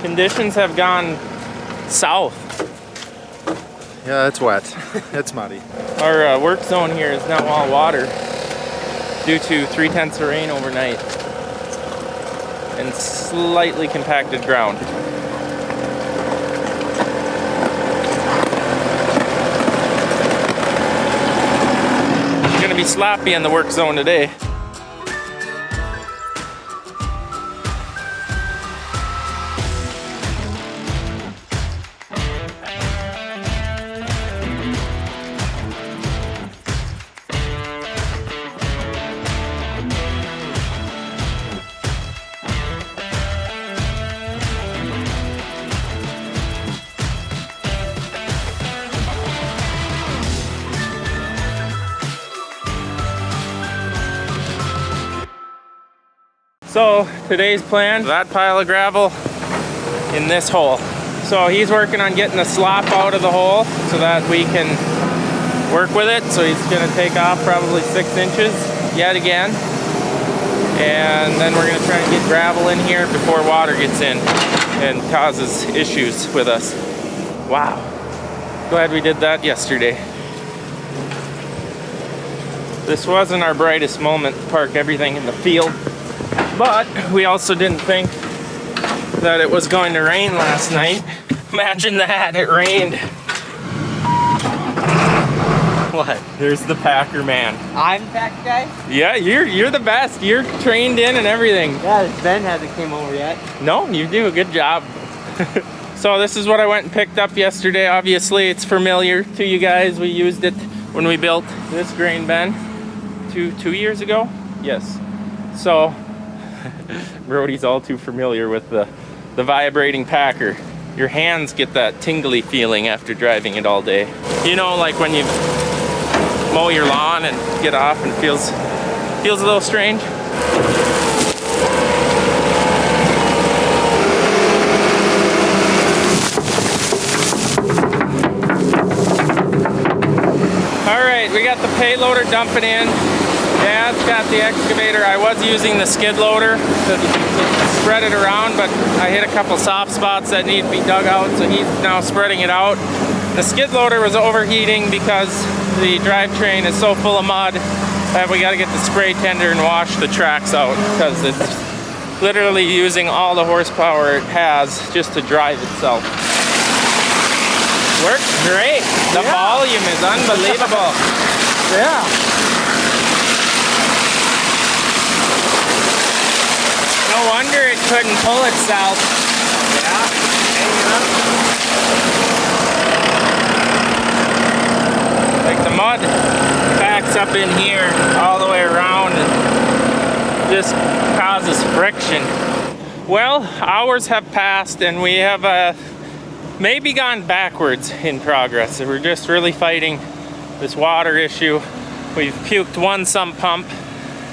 Conditions have gone south. Yeah, it's wet. It's muddy. Our work zone here is now all water due to 3/10 of rain overnight and slightly compacted ground. It's gonna be sloppy in the work zone today. So today's plan, that pile of gravel in this hole. So he's working on getting the slop out of the hole so that we can work with it. So he's gonna take off probably 6 inches yet again. And then we're gonna try and get gravel in here before water gets in and causes issues with us. Wow, glad we did that yesterday. This wasn't our brightest moment to park everything in the field. But we also didn't think that it was going to rain last night. Imagine that, it rained. What? There's the Packer man. I'm the Packer guy? Yeah, you're the best. You're trained in and everything. Yeah, Ben hasn't came over yet. No, you do a good job. So this is what I went and picked up yesterday. Obviously, it's familiar to you guys. We used it when we built this grain bin two years ago. Yes. So Brody's all too familiar with the vibrating Packer. Your hands get that tingly feeling after driving it all day. You know, like when you mow your lawn and get off and feels a little strange. All right, we got the payloader dumping in. Dad's got the excavator. I was using the skid loader to spread it around, but I hit a couple soft spots that need to be dug out, so he's now spreading it out. The skid loader was overheating because the drivetrain is so full of mud that we got to get the spray tender and wash the tracks out because it's literally using all the horsepower it has just to drive itself. Works great. The volume is unbelievable. Yeah. No wonder it couldn't pull itself. Yeah. Like the mud backs up in here all the way around and just causes friction. Well, hours have passed and we have maybe gone backwards in progress. We're just really fighting this water issue. We've puked one sump pump.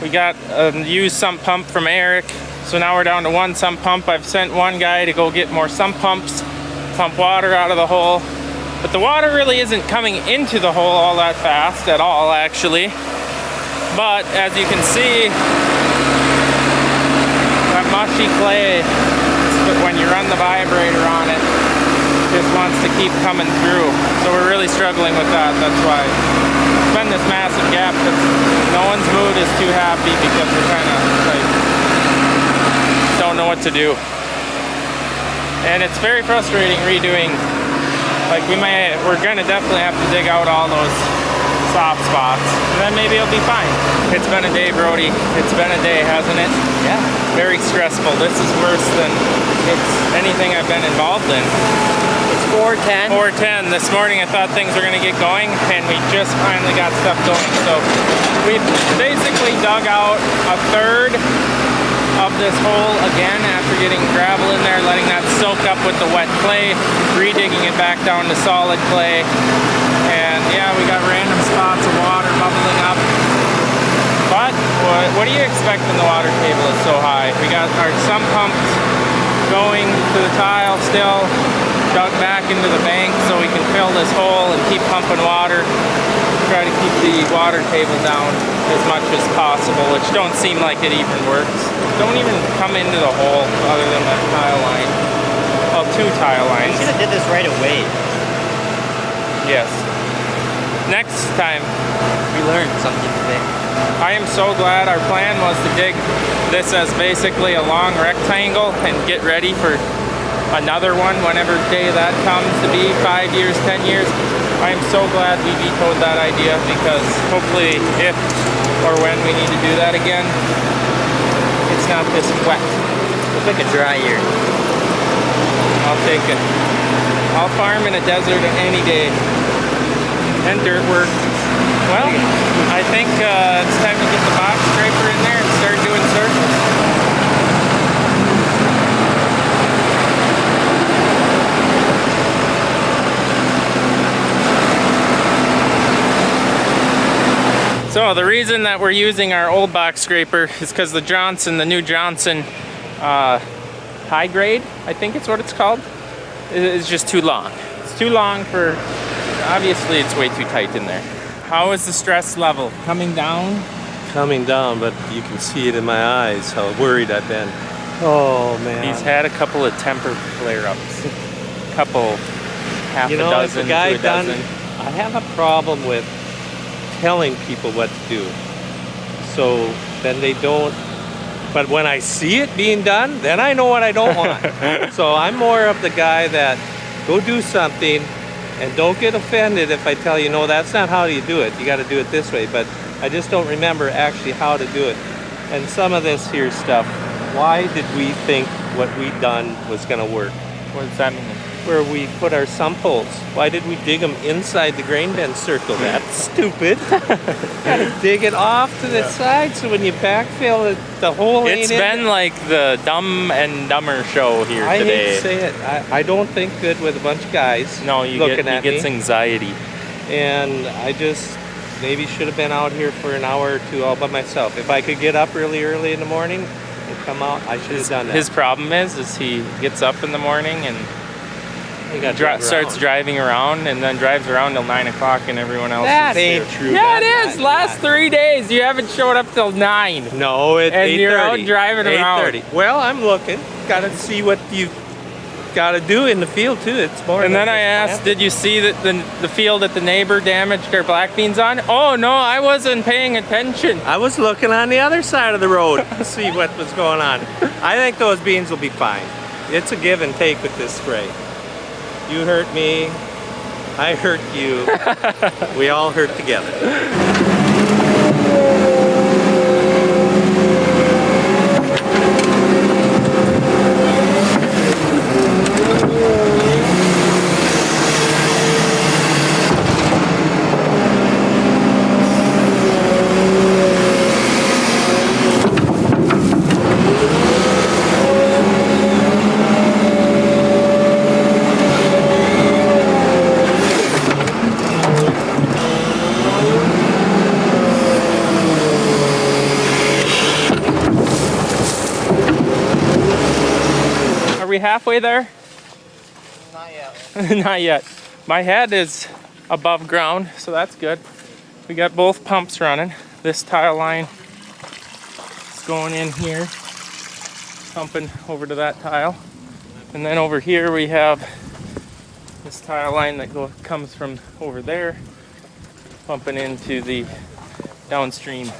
We got a used sump pump from Eric. So now we're down to one sump pump. I've sent one guy to go get more sump pumps, pump water out of the hole. But the water really isn't coming into the hole all that fast at all, actually. But as you can see, that mushy clay, when you run the vibrator on it, just wants to keep coming through. So we're really struggling with that. That's why it's been this massive gap, because no one's mood is too happy because we're kind of like, don't know what to do. And it's very frustrating redoing. Like we're gonna definitely have to dig out all those soft spots, and then maybe it'll be fine. It's been a day, Brody. It's been a day, hasn't it? Yeah. Very stressful. This is worse than anything I've been involved in. It's 4:10. 4:10. This morning I thought things were gonna get going, and we just finally got stuff going. So we've basically dug out a third of this hole again after getting gravel in there, letting that soak up with the wet clay, redigging it back down to solid clay. And yeah, we got random spots of water bubbling up. But what do you expect when the water table is so high? We got our sump pumps going to the tile still, dug back into the bank so we can fill this hole and keep pumping water. Try to keep the water table down as much as possible, which don't seem like it even works. Don't even come into the hole other than that tile line. well, 2 tile We lines. should have did this right away. Yes. Next time. We learned something today. I am so glad. Our plan was to dig this as basically a long rectangle and get ready for another one whenever day that comes to be, 5 years, 10 years. I am so glad we vetoed that idea, because hopefully if or when we need to do that again, it's not this wet. Looks like a dry year. I'll take it. I'll farm in a desert any day. And dirt work. Well, I think it's time to get the box scraper in there and start doing circles. So the reason that we're using our old box scraper is because the new Johnson high grade, I think it's what it's called, is just too long. It's too long for, obviously it's way too tight in there. How is the stress level? Coming down? Coming down, but you can see it in my eyes how worried I've been. Oh man. He's had a couple of temper flare-ups. Couple, half a dozen if a guy to a dozen. I have a problem with telling people what to do. So then they don't, but when I see it being done, then I know what I don't want. So I'm more of the guy that go do something and don't get offended if I tell you, no, that's not how you do it. You got to do it this way. But I just don't remember actually how to do it. And some of this here stuff, why did we think what we done was going to work? What does that mean? Where we put our sump holes. Why did we dig them inside the grain bin circle? That's stupid. Gotta dig it off to the side so when you backfill it, the hole ain't It's in been it. like the Dumb and Dumber show here I today. hate to say it. I don't think good with a bunch of guys No, you looking get at me. anxiety. And I just maybe should have been out here for an hour or two all by myself. If I could get up really early in the morning and come out, I should have done that. His problem is he gets up in the morning and You gotta drive starts around. driving around and then drives around till 9 o'clock and everyone else That is ain't there. true. Yeah, That's it is. not- Last 3 days, you haven't showed up till 9. No, it's And 8:30. you're out driving around. 8:30. Well, I'm looking. Got to see what you got to do in the field too. It's more. And than then I just asked, planting. did you see that the field that the neighbor damaged their black beans on? Oh no, I wasn't paying attention. I was looking on the other side of the road to see what was going on. I think those beans will be fine. It's a give and take with this spray. You hurt me, I hurt you. We all hurt together. Are we halfway there? Not yet. Not yet. My head is above ground, so that's good. We got both pumps running. This tile line is going in here, pumping over to that tile. And then over here we have this tile line that comes from over there, pumping into the downstream.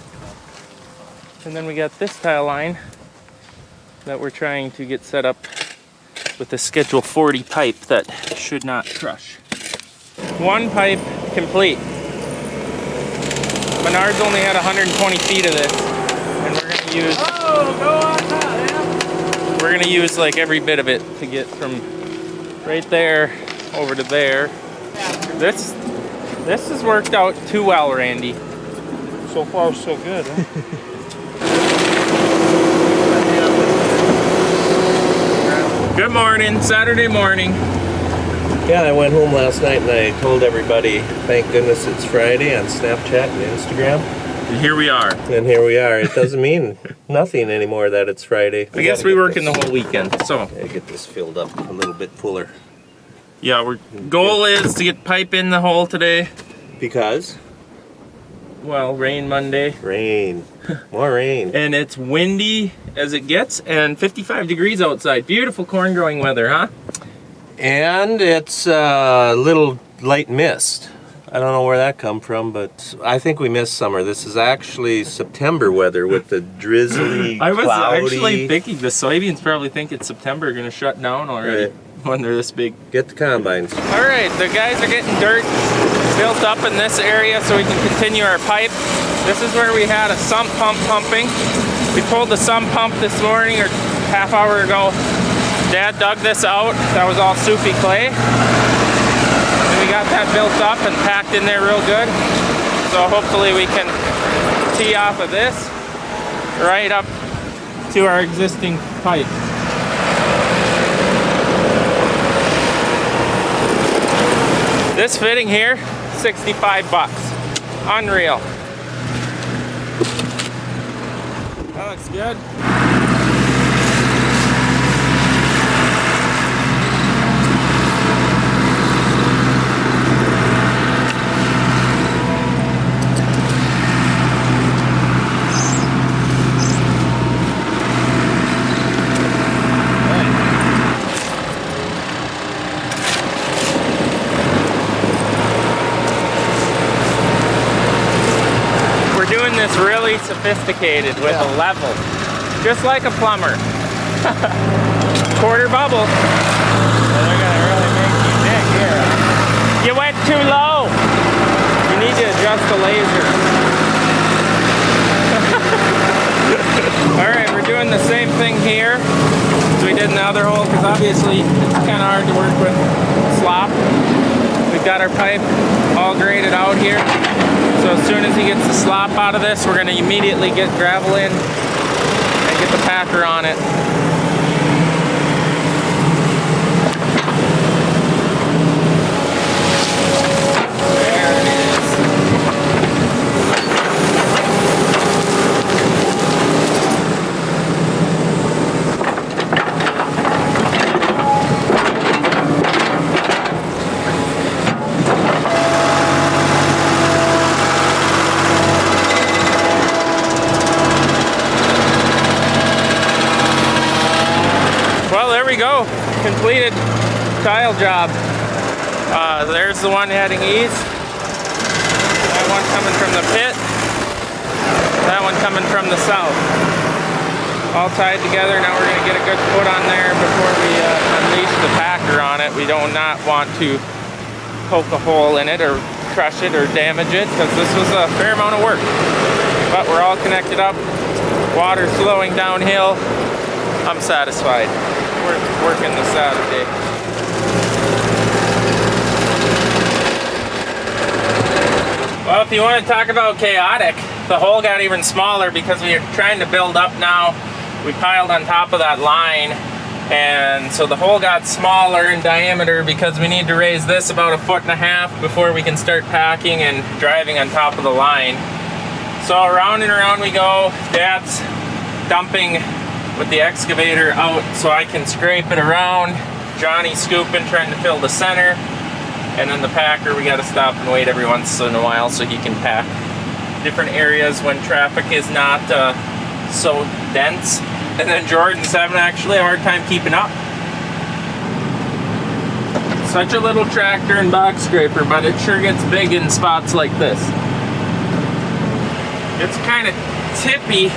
And then we got this tile line that we're trying to get set up with a Schedule 40 pipe that should not crush. One pipe complete. Menards only had 120 feet of this, and we're gonna use like every bit of it to get from right there over to there. This has worked out too well, Randy. So far, so good. Huh? Good morning, Saturday morning. Yeah, I went home last night and I told everybody, thank goodness it's Friday on Snapchat and Instagram. And here we are. And here we are. It doesn't mean nothing anymore that it's Friday. I guess we work in the whole weekend, so. Gotta get this filled up a little bit fuller. Yeah, our goal is to get pipe in the hole today. Because? Well, rain Monday. Rain. More rain. And it's windy as it gets and 55 degrees outside. Beautiful corn growing weather, huh? And it's a little light mist. I don't know where that come from, but I think we missed summer. This is actually September weather with the drizzly, I was cloudy. actually thinking the soybeans probably think it's September, going to shut down already when they're this big. Get the combines. All right, the guys are getting dirt built up in this area so we can continue our pipe. This is where we had a sump pump pumping. We pulled the sump pump this morning or half hour ago. Dad dug this out. That was all soupy clay. And we got that built up and packed in there real good. So hopefully we can tee off of this right up to our existing pipe. This fitting here, 65 bucks. Unreal. That looks good. This really sophisticated with a level, just like a plumber. Quarter bubble. Well, they're gonna really make you dig here. You went too low. You need to adjust the laser. All right, we're doing the same thing here as we did in the other hole, because obviously it's kind of hard to work with slop. We've got our pipe all graded out here. So as soon as he gets the slop out of this, we're going to immediately get gravel in and get the packer on it. There it we go, completed tile job. There's the one heading east, that one coming from the pit, that one coming from the south. All tied together. Now we're going to get a good foot on there before we unleash the packer on it. We do not want to poke a hole in it or crush it or damage it, because this was a fair amount of work. But we're all connected up, water's flowing downhill. I'm satisfied. We're working the Saturday. Well, if you want to talk about chaotic, the hole got even smaller because we are trying to build up now. We piled on top of that line, and so the hole got smaller in diameter because we need to raise this about 1.5 feet before we can start packing and driving on top of the line. So around and around we go. Dad's dumping with the excavator out so I can scrape it around. Johnny's scooping, trying to fill the center. And then the packer, we gotta stop and wait every once in a while so he can pack different areas when traffic is not so dense. And then Jordan's having actually a hard time keeping up. Such a little tractor and box scraper, but it sure gets big in spots like this. It's kind of tippy.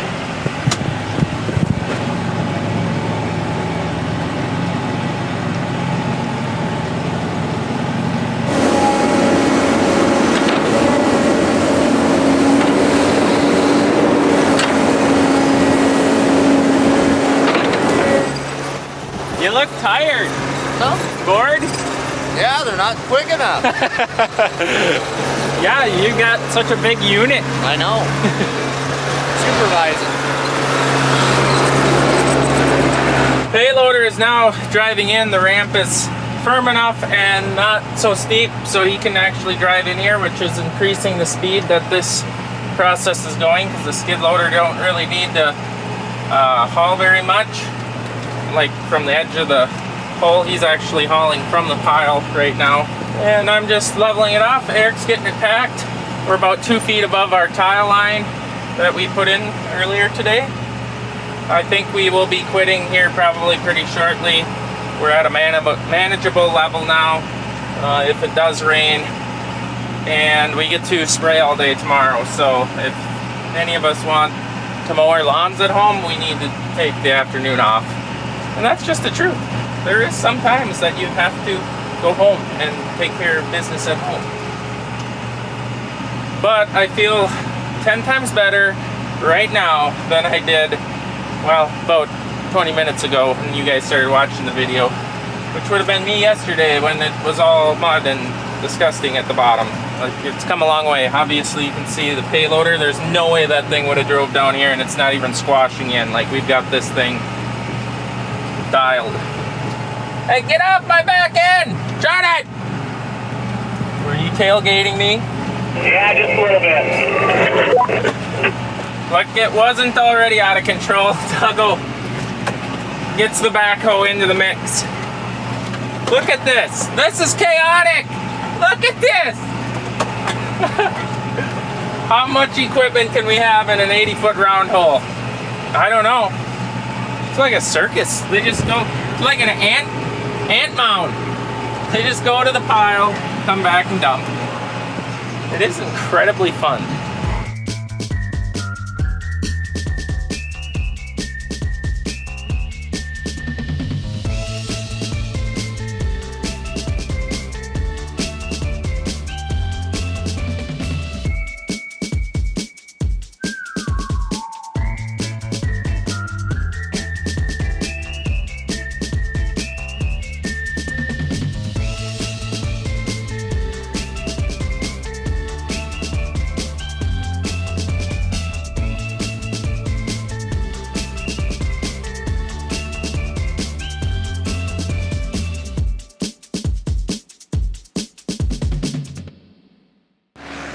You look tired. No? Bored? Yeah, they're not quick enough. Yeah, you got such a big unit. I know. Supervising. Payloader is now driving in. The ramp is firm enough and not so steep, so he can actually drive in here, which is increasing the speed that this process is going, because the skid loader don't really need to haul very much. Like from the edge of the hole, he's actually hauling from the pile right now. And I'm just leveling it off. Eric's getting it packed. We're about 2 feet above our tile line that we put in earlier today. I think we will be quitting here probably pretty shortly. we're at a manageable level now. If it does rain, and we get to spray all day tomorrow. So if any of us want to mow our lawns at home, we need to take the afternoon off. And that's just the truth. There is some times that you have to go home and take care of business at home. But I feel 10 times better right now than I did, well, about 20 minutes ago when you guys started watching the video, which would have been me yesterday when it was all mud and disgusting at the bottom. Like, it's come a long way. Obviously you can see the payloader. There's no way that thing would have drove down here, and it's not even squashing in. Like, we've got this thing dialed. Hey, get off my back end! Jonathan! Were you tailgating me? Yeah, just a little bit. Like it wasn't already out of control. Tuggle gets the backhoe into the mix. Look at this. This is chaotic. Look at this. How much equipment can we have in an 80-foot round hole? I don't know. It's like a circus. They just go, it's like an ant mound. They just go to the pile, come back and dump. It is incredibly fun.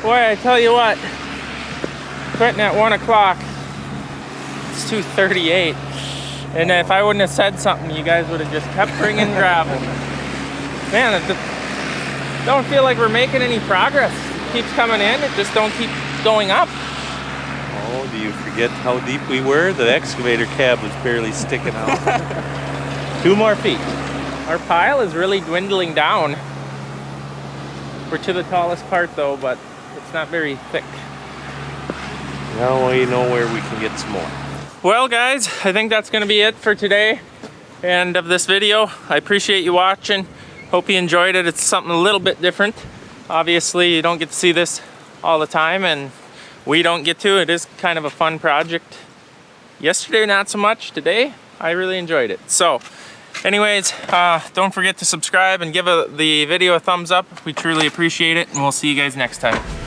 Boy, I tell you what, quitting at 1 o'clock, it's 2:38, and if I wouldn't have said something, you guys would have just kept bringing gravel. Man, it don't feel like we're making any progress. It keeps coming in, it just don't keep going up. Oh, do you forget how deep we were? The excavator cab was barely sticking out. 2 more feet. Our pile is really dwindling down. We're to the tallest part though, but it's not very thick. Now we know where we can get some more. Well guys, I think that's gonna be it for today and of this video. I appreciate you watching. Hope you enjoyed it. It's something a little bit different. Obviously you don't get to see this all the time, and we don't get to. It is kind of a fun project. Yesterday not so much. Today I really enjoyed it. So anyways, don't forget to subscribe and give the video a thumbs up. We truly appreciate it, and we'll see you guys next time.